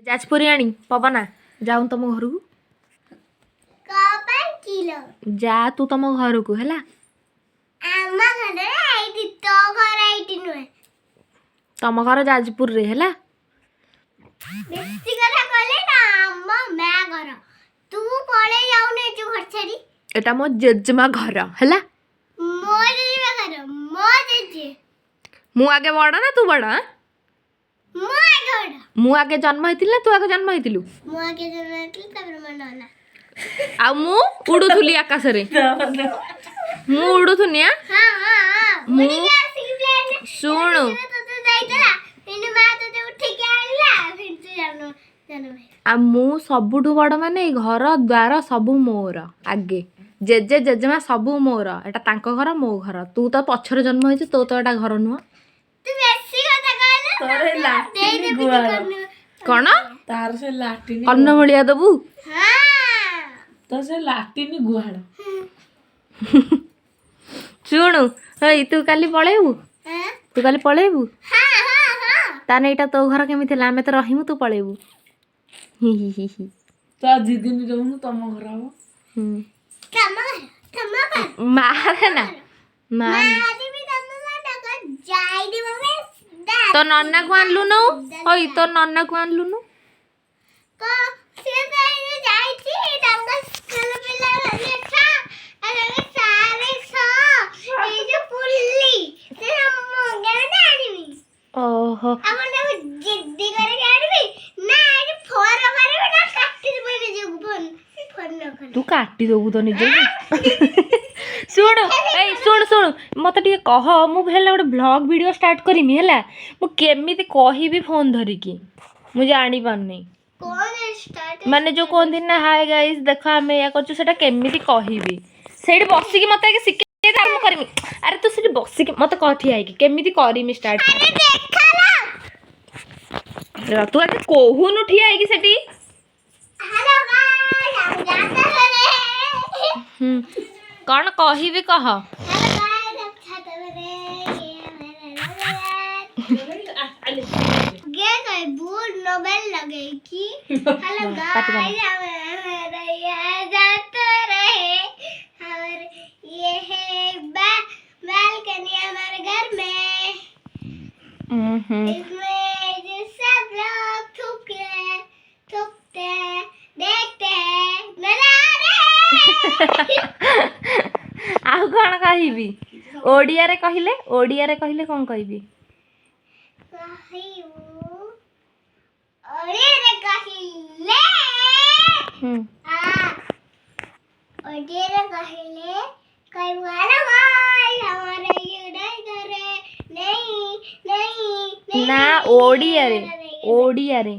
जाजपुरी आनी पवना जाऊँ तुम घर को जा तू तुम घर को है तुम घर जाजपुर रे है एटा मो जेजेमा घर है मु आगे बड़ ना तू बड़ मु आगे जन्म होइतिल ना तू आगे जन्म होइतिलु आ मु उडुथुली आकाश रे मु उडुथुनी मु सुन आ मु सबुठु बड़ माने घर द्वार सबु मोर आगे जेजे जेजेमा सबु मोर एटा तांको घर मो घर तू तो पछरे जन्म होइछ तो एटा घर नुह कौन तार से लाटिन अन्न भलिया दबु तो से लाटिन गुहाड़ सुनु हई तू काली पळेबु तू काली पळेबु ताने एटा तो घर केमी थिला हमें तो रहिमु तू पळेबु तो आज दिन रहनु तम घर हो मारे ना मार तो नन्ना को आनलु न होई तो नन्ना को आनलु न ओहो तू काटी देबु तो निजे सुन ए सुन सुन मत टिके कह मु भेला गोटे ब्लॉग वीडियो स्टार्ट करमी हैला मु केमिति कहिबी फोन धरिकी मु जानी पारनी माने जो कोन दिन ना हाय गाइस देखो हमें या करछु सेटा केमिति कहिबी सेठी बसी की मत के सिके आरंभ करमी अरे तू सेठी बसी के मत कथि आइ की केमिति करमी स्टार्ट अरे तू आके कोहुनु ठिया आइ की सेठी कौन कहिबी कह बालकनी हमारे घर में इसमें जो सब लोग थूकते देखते हैं आउ कौन कहिबी ओडिया रे कहिले कौन कहिबी ना ओडिया रे